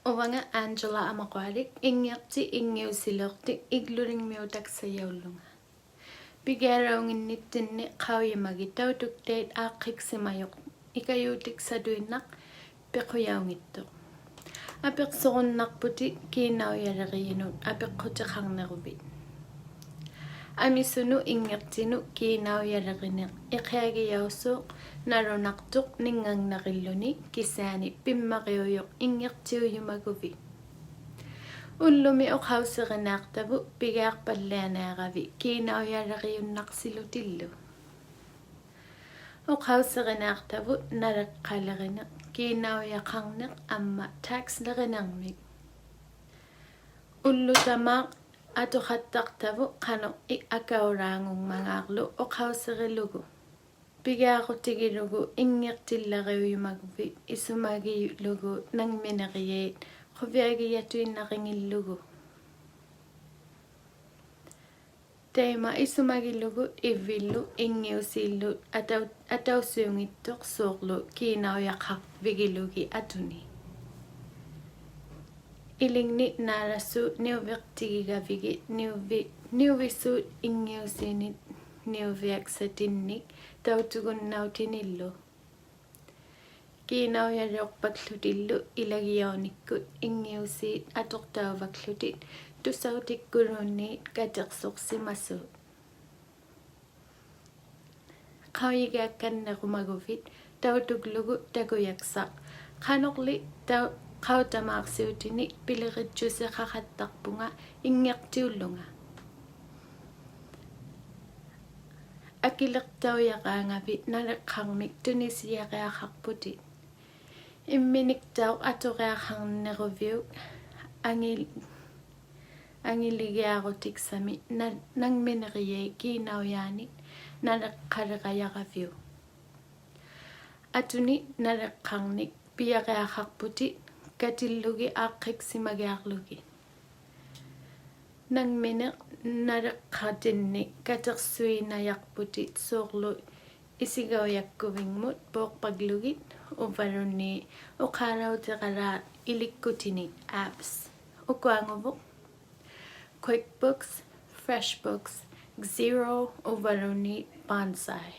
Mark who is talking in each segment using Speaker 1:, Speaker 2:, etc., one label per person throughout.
Speaker 1: Ovanga Angela Amaquarik, Ingyapti Ingyusilorti, Igluring Miotak Sayaulunga. Bigaraung in Nitin Kauyamagito took date a Kiximayok, Ikayutik Saduinak, Pekoyaungito. A Pekson Nakputi, Kinau Yarino, a Pekotahang Nerubit. Amisunu Ingyaptinu, Kinau Yarino, Ikayasuk, Naronaktuk, Ningang Nariluni, Kisani, Pimmario, Ingyaptiu Yumagovi. Ullumi oqhauseqinaartavu pigaarpallaanaaravi kiinauyaariunnaqsilutillu oqhauseqinaartavu nalaqqalerine kiinauyaqarneq amma taxlerinermik ullutamaa atoqattaqtavu qano akauraangungmangaarlu oqhauserilugu pigaarutigilugu inngirtillariuyumaguvi isumagilugu nangmineriyeet Qoviagiyatuinnaringillugu. Teema isumagilugu ivillu ingiusillu atausiungittoq suuqlu kiinauyaqaq vigilugi atuni. Ilingni naarasu niuviqtigigavigi niuvissuut ingiusinit niuviaksatinnik tautugunnautinillu. Kiinauyariorpaklutillu ilagiaunikkut ingiusiit atortauvaklutit tusautikkulunniit katersorsimassuut qawigaakkannerumaguvit tautuklugu takuyaksaq qanorli qautamaarsiutini piliritsuseqaqattarpunga ingertiullunga akilertauyaqaangavi naleqqarmik tunisiaqaaqarputit imminiktaaq atoreaqarneruviuk angiligiarutiksami nangmineriye kiinauyaanit naleqqaleqayaraviu atuni naleqqarnik piaqaaqarputit katillugi aaqqiksimagiarlugi nangmineq naleqqatinnik katersuinayarputit suurlu isigauyakkuvingmut pooqpaglugit uvalunni uqaarauteqalaat ilikkutini apps ukuanguvuq QuickBooks, FreshBooks, Xero uvalunni Bonsai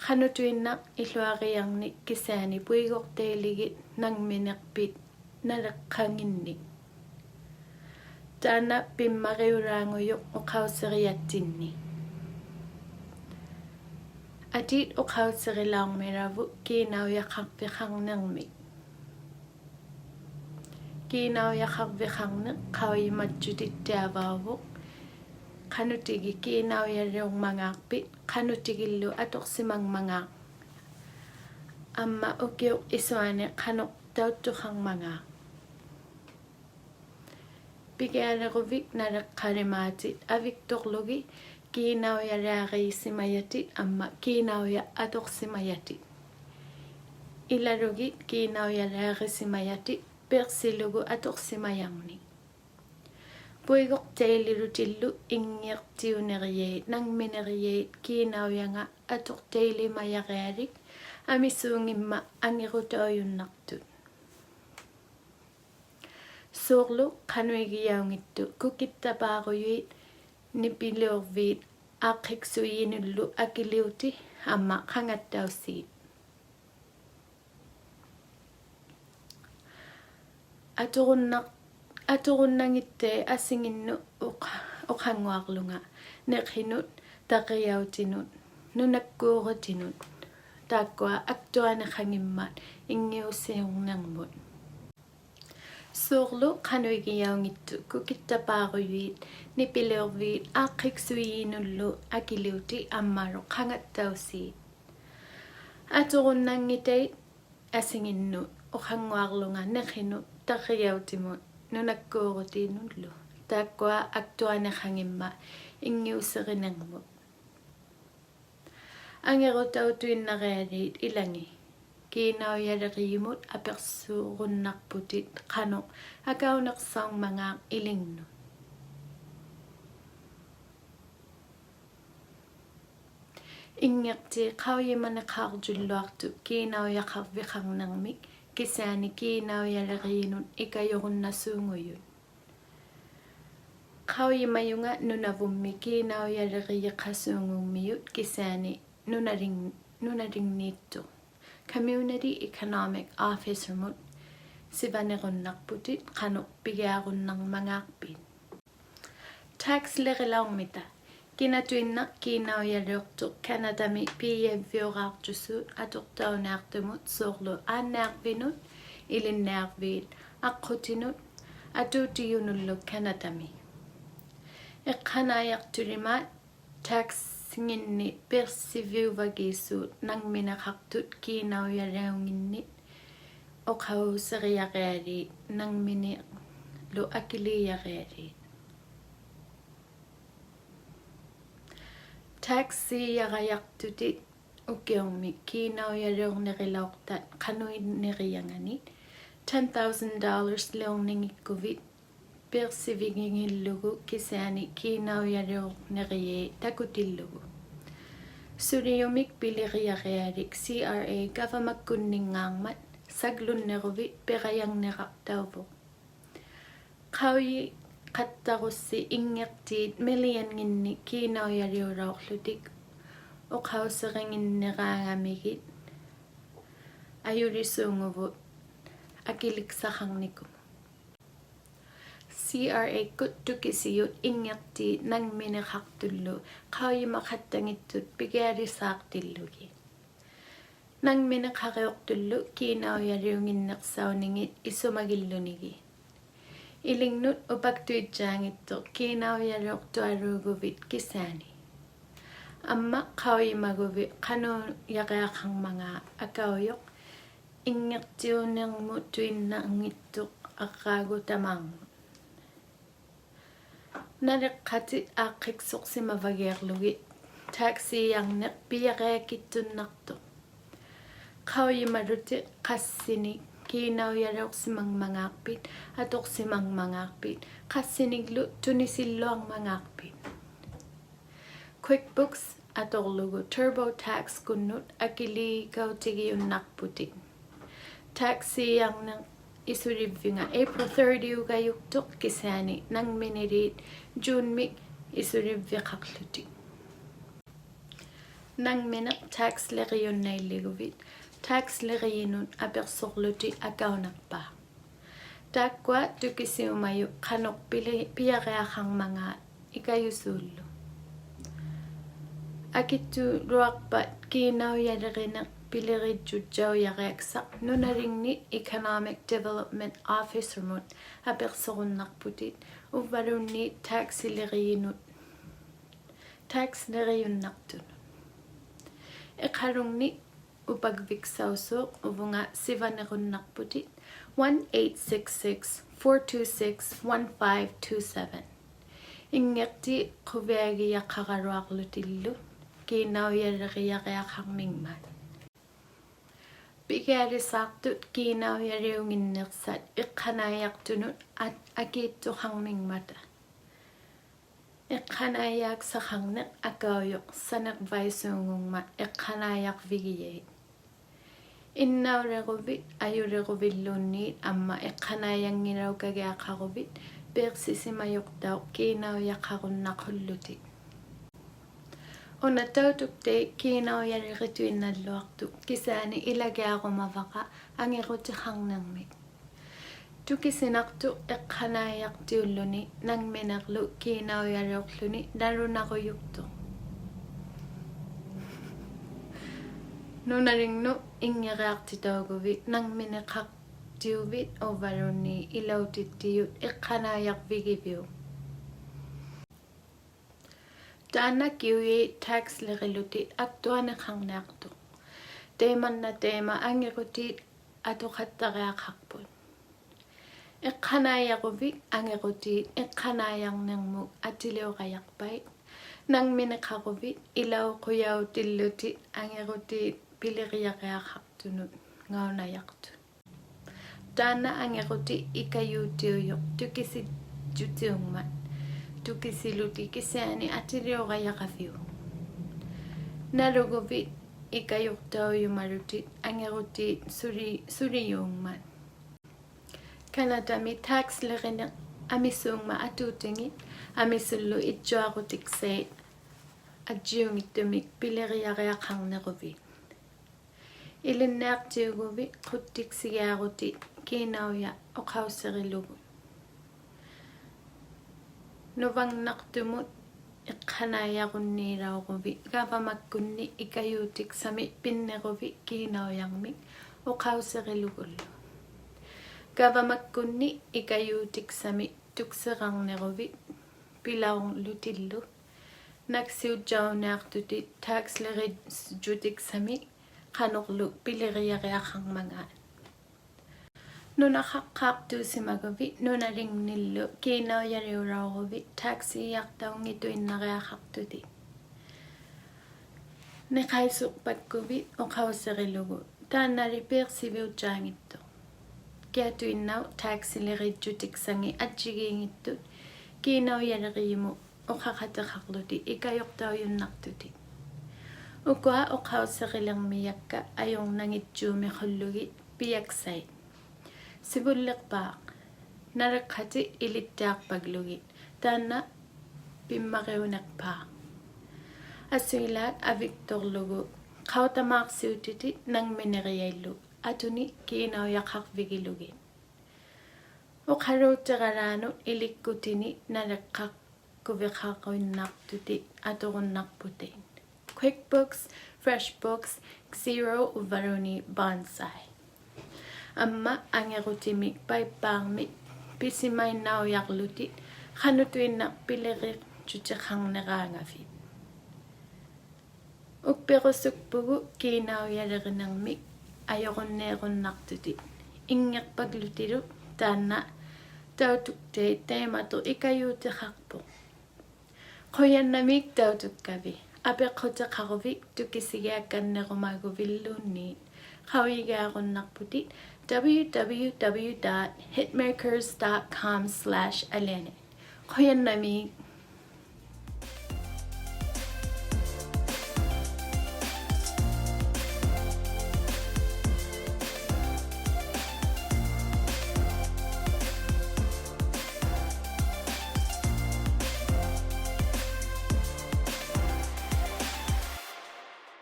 Speaker 1: qanutuinnaq illuariarnik kisaani puigortailigit nangmineqpit naleqqanginnik taana pimmariulaanguyuq uqauseriattinni atit uqauserilaarmiravu kiinauyaqarpiqarnermik kiinauyaqarpiqarneq qawimatjutittiavaavuq qanutigi kiinauyariormangaarpit qanutigillu atorsimangmangaaq amma ukiuq isuani qanoq tauttuqarmangaaq pigaalequvik naleqqalimaatit aviktorlugi kiinauyariariisimayatit amma kiinauya atorsimayatit ilalugit kiinauyariarisimayatit persilugu atorsimayarni puigortaililutillu inngiertiuneriyeet nangmineriyeet kiinauyanga atortailimayarialik amisuungimma angirutauyunnartut suurlu qanuigiaungittu kukittapaarujuit nipiluorviit aaqqiksuyiinullu akiliuti amma qangattaussiit aturunnangitte asinginnu uqanguarlunga neqinut taqiautinut nunakkuurutinut taakkua aktuaneqangimmat ingiusiornermut suurlu qanuigiaungittu kukittapaarujuit nipiluorviit aaqqiksuyiinullu akiliuti ammalu qangattaussiit aturunnangitait asinginnu uqanguarlunga neqinut taqiautimut nunakkuurutinullu taakkua aktuaneqangimma ingiuserinermut angerutautuinnarialiit ilangi kiinauyaleriimut apersuurunnarputit qano akaunersaungmangaaq ilingnu ingerti qauyimaneqaarjulluartu kiinauyaqarviqarnermik kisani kiinauyaleriyinut ikayurunnasuunguyut. Qauyimayunga nunavummi kiinauyaleriyiqasuungummiyut kisani nunaringniittu. Community Economic Officermut sivanerunnarputit qanuq pigiarunnarmangaarpit. Tax lerilaumita kinatuinnaq kiinauyaliortuq Kanadami piiavviuraartussuut atortaunaartumut soorlu aannaarvinut ilinnaarviit aqqhutinut atuutiyunulluk Kanadami. Eqqanaayartulimaat taxnginni persiviuvagiissuut nangminaqartut kiinauyaliunginnit oqauseriaqialiit nangmini lu akiliarialiit. Taxiyarayartutit ukiormi kiinauyaliornerilaortat qanuinnerianganit $10,000 leorningikkuvit persivigingillugu kisani kiinauyaliorneriyee takutillugu. Suliumik piliriarialik CRA gavamakkunningaarmat saglunneruvit perayangnerartauvuq. Qauyi qattarussi ingertiit millionnginni kiinauyaliulaorlutik oqauseringinneraangamigit ayulisuunguvut akiliksaqarnikum. CRA kuttukisiyut ingertiit nangmineqartullu qauyimaqattangitsut pigialisaartillugi. Nangmineqariortullu kiinauyaliunginnersaunningit isumagillunigi. Ilingnut upaktuitsaangittoq kiinauyaliortualuuguvit kisani. Amma qauyimaguvi qanuyaqiaqarmangaa akauyoq ingertiunermut tuinnaangittoq aqqaagutamaarmut. Naleqqatit aaqiqsoqsimavagiarlugit taxiyarneq piaqaakittunnartoq. Qauyimaluti qassinik kiinauyaliorsimangmangaarpit atorsimangmangaarpit qassiniglu tunisilluarmangaarpit. QuickBooks atorlugu TurboTax kunnut akiliikautigiyunnarputit. Taxiyarneq isulivvinga April 30 ugayuktoq kisani nangminiliit June-mik isulivviqarlutik. Nangmineq tax leriyunnailliguvit tax leriyinut apersorluti akaunarpaa. Taakkua tukisiumayu qanuq piariaqarmangaa ikayusuullu. Akittuuluarpat kiinauyalerineq piliritjutjauyariaksaq nunalingnit Economic Development Officermut apersorunnarputit uvvalunniit tax leriyunnartunut. Eqalungni upagviksausuuq uvunga sivanerunnarputit 1-866-426-1527. Ingerti quviagiyaqaqaluarlutillu kiinauyaleriaqiaqarmingmat. Pigialisaartut kiinauyaliunginnersat eqqanaayartunut akiittuqarmingmata. Eqqanaayaaksaqarneq akauyoq saneqvaisuungungma eqqanaayarvigiyait. Innauleruvit ayuleruvilluunniit amma eqqanaayangilaukagiaqaruvit persisimayortauq kiinauyaqarunnaqullutit. Unatautukte kiinauyalirituinnalluartu kisani ilagiarumavaqa angerutiqarnermik. Tukisinartu eqqanaayartiulluni nangminerlu kiinauyaliorluni nalunaruyuktu. Nunaringnu ingeriartitauguvit nangmineqartiuvit ovalunni ilautittiyut eqqanaayarvigiviu. Taana kiuyi tax lerilutit aktuaneqarniartuq. Teemanna teema angerutit atuqattariaqarput. Eqqanaayaruvik angerutit eqqanaayarnermuk atiliuqayarpait. Nangmineqaruvit ilauquyautillutit angerutit piliriaqiaqartunut ngaunayartu. Taana angeruti ikayuutiuyoq tukisitjutiungmat. Tukisiluti kisani atiliuqayaqaviu. Naluguvit ikayurtauyumalutit angerutit suriyuungmat kanatami tax lerine amisuungma atuutingit amisullu itjuaqutiksait ajjuungittumik pileriariaqarneruvi ilinnaartiuguvi quttiksigiarutit kiinauya oqausserilugu nuvannartumut iqqanaayarunnilauruvi gavamakkunni ikayuutiksami pinneruvi kiinaujarmik oqauserilugullu gavamakkunni ikayuutiksami tukserarneruvi pilaurlutillu naksiutjaunaartutit taxlerit jutiksami qanorlu pileriariaqarmangaat nunaqaqqaartuusimaguvi nunalinnillu kiinauyariulauruvi taxiiartaungituinnariaqartuti neqaisuqpakkuvi oqausserilugu taannali piirsiviutjaangittu kiatuinnau taxileritjutiksangi atjigiingittut kiinauyaleriimu oqaqateqarluti ikayortauyunnartuti ukua oqausserilermiyakka ajornangitjuumiqullugit piaksait sivullerpaaq naleqqati ilittaarpaglugit taanna pimmariunerpaaq assuilaat aviktorlugu qautamaarsiutiti nangmineriaillu atuni kiinauyaqarvigilugit oqaluutteralaanut ilikkutini naleqqaq kuviqaquinnartuti atorunnarputin QuickBooks, FreshBooks, Xero uvaruni Bonsai amma angerutimik paippaarmik pisimainnauyarlutit qanutuinnar pileriq jutiqarneraangafit upperusukpugu kiinauyalerinermik ajorunneerunnartutit ingerpaglutilu taanna tautuktei teematu ikayuutiqarpoq quyannamik tautukkavi apeqquteqaruvik tukisigiakkannerumaguvilluunniit qawigaarunnerputit www.hitmakers.com/alene quyannamik